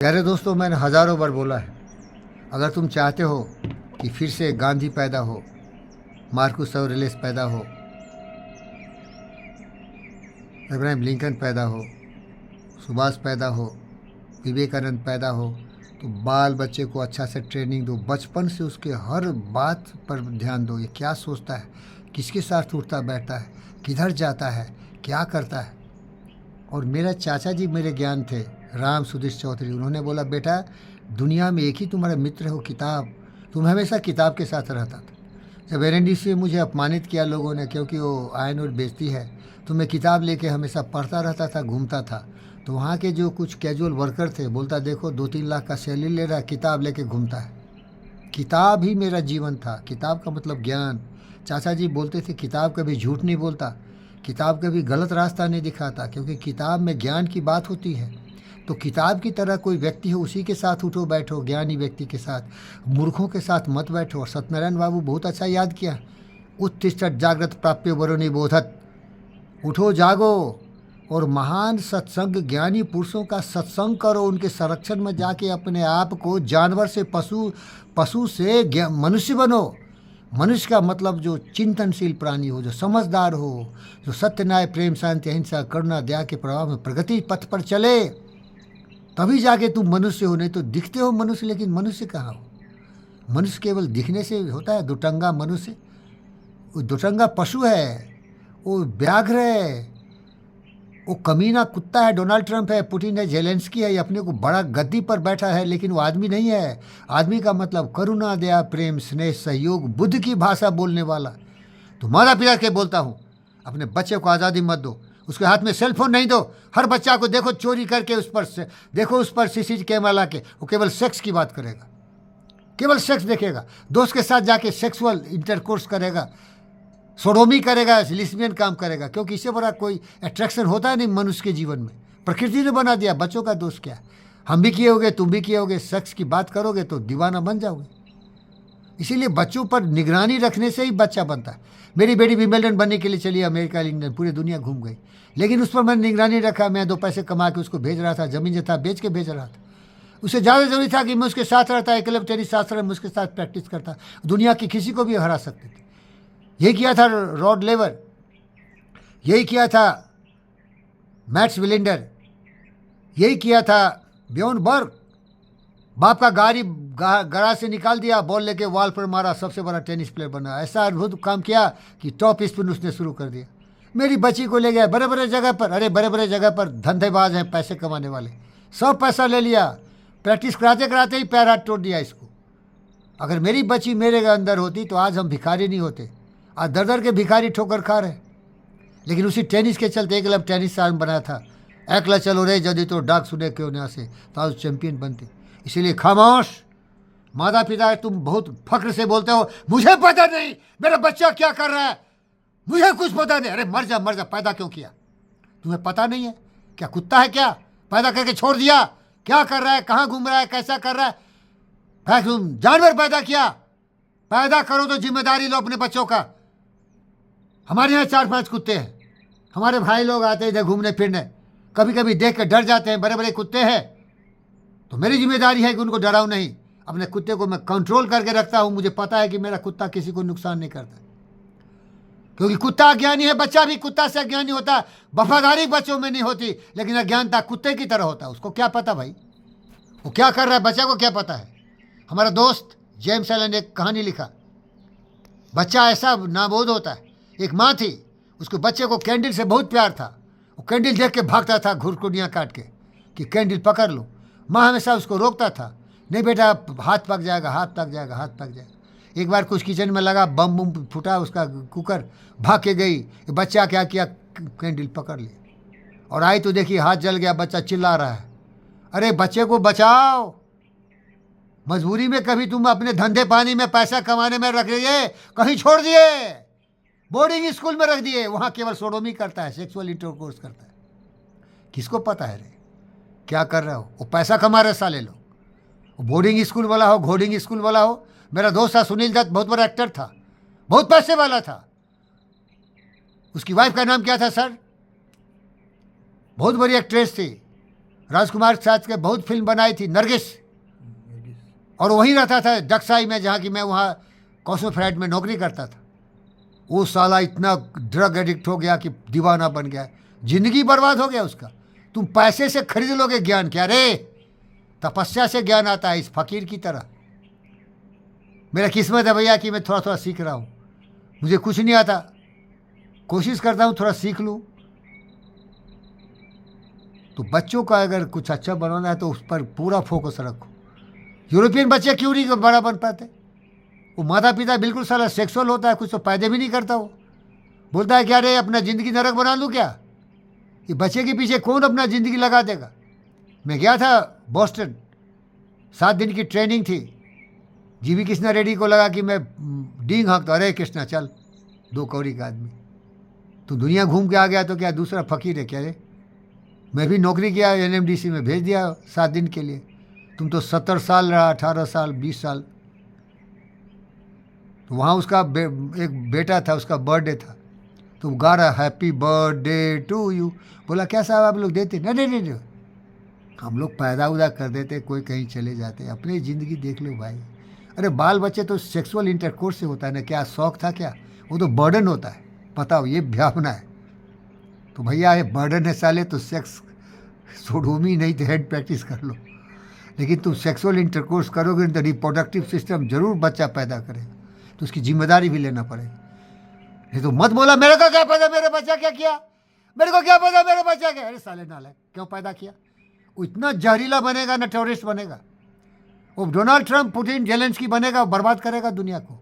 प्यारे दोस्तों, मैंने हज़ारों बार बोला है, अगर तुम चाहते हो कि फिर से गांधी पैदा हो, मार्कस ऑरेलियस पैदा हो, अब्राहम लिंकन पैदा हो, सुभाष पैदा हो, विवेकानंद पैदा हो, तो बाल बच्चे को अच्छा से ट्रेनिंग दो। बचपन से उसके हर बात पर ध्यान दो। ये क्या सोचता है, किसके साथ उठता बैठता है, किधर जाता है, क्या करता है। और मेरा चाचा जी मेरे ज्ञान थे, राम सुधीर चौधरी। उन्होंने बोला, बेटा दुनिया में एक ही तुम्हारा मित्र हो, किताब। तुम हमेशा किताब के साथ रहता था। जब एनडीसी में मुझे अपमानित किया लोगों ने, क्योंकि वो आयन और बेचती है, तो मैं किताब लेके हमेशा पढ़ता रहता था, घूमता था। तो वहाँ के जो कुछ कैजुअल वर्कर थे, बोलता देखो 2-3 लाख का सैलरी ले रहा है, किताब लेके घूमता है। किताब ही मेरा जीवन था। किताब का मतलब ज्ञान। चाचा जी बोलते थे, किताब कभी झूठ नहीं बोलता, किताब कभी गलत रास्ता नहीं दिखाता, क्योंकि किताब में ज्ञान की बात होती है। तो किताब की तरह कोई व्यक्ति हो, उसी के साथ उठो बैठो, ज्ञानी व्यक्ति के साथ। मूर्खों के साथ मत बैठो। और सत्यनारायण बाबू बहुत अच्छा याद किया, उत्तिष्ठत जागृत प्राप्य वरुणि बोधत। उठो जागो और महान सत्संग ज्ञानी पुरुषों का सत्संग करो। उनके संरक्षण में जाके अपने आप को जानवर से पशु से मनुष्य बनो। मनुष्य का मतलब जो चिंतनशील प्राणी हो, जो समझदार हो, जो सत्य न्याय प्रेम शांति अहिंसा करुणा दया के प्रभाव में प्रगति पथ पर चले, तभी जाके तुम मनुष्य हो। नहीं तो दिखते हो मनुष्य, लेकिन मनुष्य कहाँ हो। मनुष्य केवल दिखने से होता है। दुटंगा मनुष्य, वो दुटंगा पशु है, वो व्याघ्र है, वो कमीना कुत्ता है। डोनाल्ड ट्रंप है, पुतिन है, जेलेंस्की है। ये अपने को बड़ा गद्दी पर बैठा है, लेकिन वो आदमी नहीं है। आदमी का मतलब करुणा दया प्रेम स्नेह सहयोग, बुद्ध की भाषा बोलने वाला। तो माता पिता के बोलता हूँ, अपने बच्चे को आज़ादी मत दो। उसके हाथ में सेल फोन नहीं दो। हर बच्चा को देखो चोरी करके उस पर देखो, उस पर सीसीटीवी कैमरा ला के, वो केवल सेक्स की बात करेगा, केवल सेक्स देखेगा। दोस्त के साथ जाके सेक्सुअल इंटरकोर्स करेगा, सोडोमी करेगा, लिस्बियन काम करेगा, क्योंकि इससे बड़ा कोई अट्रैक्शन होता है नहीं मनुष्य के जीवन में। प्रकृति ने बना दिया, बच्चों का दोष क्या है। हम भी किए होगे, तुम भी किए होगे। सेक्स की बात करोगे तो दीवाना बन जाओगे। इसीलिए बच्चों पर निगरानी रखने से ही बच्चा बनता है। मेरी बेटी विंबलडन बनने के लिए चली अमेरिका, इंग्लैंड, पूरी दुनिया घूम गई, लेकिन उस पर मैंने निगरानी रखा। मैं 2 पैसे कमा के उसको भेज रहा था, ज़मीन जो था बेच के भेज रहा था। उसे ज़्यादा जरूरी था कि मैं उसके साथ रहता, एक क्लब टेनिस शास्त्र में उसके साथ प्रैक्टिस करता। दुनिया की किसी को भी हरा सकते थे। यही किया था रॉड लेवर, यही किया था मैट्स विलेंडर, यही किया था ब्योन बर्ग। बाप का गाड़ी गराज से निकाल दिया, बॉल लेके वॉल पर मारा, सबसे बड़ा टेनिस प्लेयर बना। ऐसा अद्भुत काम किया कि टॉप स्पिन उसने शुरू कर दिया। मेरी बच्ची को ले गया बड़े बड़े जगह पर। अरे बड़े बड़े जगह पर धंधेबाज हैं, पैसे कमाने वाले, सब पैसा ले लिया। प्रैक्टिस कराते कराते ही पैर हाथ तोड़ दिया इसको। अगर मेरी बच्ची मेरे अंदर होती तो आज हम भिखारी नहीं होते। आज दर दर के भिखारी ठोकर खा रहे। लेकिन उसी टेनिस के चलते एक क्लब टेनिस साल बनाया था। एकला चलो रे यदि तो डाक सुने क्यों ना से, तो आज चैंपियन बनते। इसीलिए खामोश। माता पिता तुम बहुत फख्र से बोलते हो, मुझे पता नहीं मेरा बच्चा क्या कर रहा है, मुझे कुछ पता नहीं। अरे मर जा मर जा, पैदा क्यों किया? तुम्हें पता नहीं है क्या? कुत्ता है क्या? पैदा करके छोड़ दिया? क्या कर रहा है, कहाँ घूम रहा है, कैसा कर रहा है? भाई तुम जानवर पैदा किया। पैदा करो तो जिम्मेदारी लो अपने बच्चों का। हमारे यहाँ 4-5 कुत्ते हैं। हमारे भाई लोग आते हैं इधर घूमने फिरने, कभी कभी देख कर डर जाते हैं, बड़े बड़े कुत्ते हैं। तो मेरी जिम्मेदारी है कि उनको डराऊं नहीं। अपने कुत्ते को मैं कंट्रोल करके रखता हूं। मुझे पता है कि मेरा कुत्ता किसी को नुकसान नहीं करता, क्योंकि कुत्ता अज्ञानी है। बच्चा भी कुत्ता से अज्ञानी होता है। वफादारी बच्चों में नहीं होती, लेकिन अज्ञानता कुत्ते की तरह होता है। उसको क्या पता भाई, वो क्या कर रहा है, बच्चा को क्या पता है। हमारा दोस्त जेम्स एलन ने एक कहानी लिखा। बच्चा ऐसा नाबोध होता है। एक माँ थी, उसके बच्चे को कैंडल से बहुत प्यार था। वो कैंडल देख के भागता था घुरकुनियाँ काट के कि कैंडल पकड़ लो। माँ हमेशा उसको रोकता था, नहीं बेटा हाथ पक जाएगा, हाथ पक जाएगा, हाथ पक जाएगा। एक बार कुछ किचन में लगा, बम बम फूटा उसका कुकर, भाग के गई। बच्चा क्या किया, कैंडल पकड़ लिया और आई तो देखी हाथ जल गया। बच्चा चिल्ला रहा है। अरे बच्चे को बचाओ। मजबूरी में कभी तुम अपने धंधे पानी में पैसा कमाने में रख दिए, कहीं छोड़ दिए, बोर्डिंग स्कूल में रख दिए, वहाँ केवल सोडोमी करता है, सेक्सुअल इंटरकोर्स करता है। किसको पता है रे क्या कर रहे हो? वो पैसा कमा रहे साले लोग। वो बोर्डिंग स्कूल वाला हो, घोडिंग स्कूल वाला हो। मेरा दोस्त था सुनील दत्त, बहुत बड़ा एक्टर था, बहुत पैसे वाला था। उसकी वाइफ का नाम क्या था सर? बहुत बड़ी एक्ट्रेस थी। राजकुमार के साथ के बहुत फिल्म बनाई थी, नरगिस, और वहीं रहता था डकसाई में, जहाँ की मैं वहाँ कॉस्मोफ्लाइट में नौकरी करता था। वो साला इतना ड्रग एडिक्ट हो गया कि दीवाना बन गया, जिंदगी बर्बाद हो गया उसका। तुम पैसे से खरीद लोगे ज्ञान क्या रे? तपस्या से ज्ञान आता है, इस फकीर की तरह। मेरा किस्मत है भैया कि मैं थोड़ा थोड़ा सीख रहा हूँ, मुझे कुछ नहीं आता, कोशिश करता हूँ थोड़ा सीख लूँ। तो बच्चों का अगर कुछ अच्छा बनाना है तो उस पर पूरा फोकस रखो। यूरोपियन बच्चे क्यों नहीं बड़ा बन पाते? वो माता पिता बिल्कुल सारा सेक्सुअल होता है, कुछ तो पैदे भी नहीं करता। वो बोलता है क्या रे अपना ज़िंदगी नरक बना लूँ क्या? ये बच्चे के पीछे कौन अपना ज़िंदगी लगा देगा? मैं गया था बॉस्टन, 7 दिन की ट्रेनिंग थी। जीवी कृष्णा रेड्डी को लगा कि मैं डींग हाँकता, अरे कृष्णा चल, 2 कौड़ी का आदमी, तू दुनिया घूम के आ गया तो क्या दूसरा फकीर है क्या रे? मैं भी नौकरी किया, NMDC में भेज दिया 7 दिन के लिए। तुम तो 70 साल रहा, 18 साल, 20 साल। तो वहाँ उसका एक बेटा था, उसका बर्थडे था, तो गा रहा हैप्पी बर्थडे टू यू। बोला क्या साहब आप लोग देते? नहीं नहीं नहीं, हम लोग पैदा उदा कर देते, कोई कहीं चले जाते, अपनी ज़िंदगी देख लो भाई। अरे बाल बच्चे तो सेक्सुअल इंटरकोर्स से होता है ना, क्या शौक था क्या? वो तो बर्डन होता है, पता हो, ये भावना है। तो भैया ये बर्डन है साले, तो सेक्स सोडोमी नहीं तो हेड प्रैक्टिस कर लो। लेकिन तुम सेक्सुअल इंटरकोर्स करोगे तो रिप्रोडक्टिव सिस्टम जरूर बच्चा पैदा करेगा, तो उसकी जिम्मेदारी भी लेना पड़ेगा। नहीं तो मत बोला मेरे को क्या पता मेरा बच्चा क्या किया, मेरे को क्या पता मेरा बच्चा क्या। अरे साले नालायक, क्यों पैदा किया? वो इतना जहरीला बनेगा ना, टेररिस्ट बनेगा। वो डोनाल्ड ट्रंप, पुतिन, जेलेंस्की बनेगा, बर्बाद करेगा दुनिया को।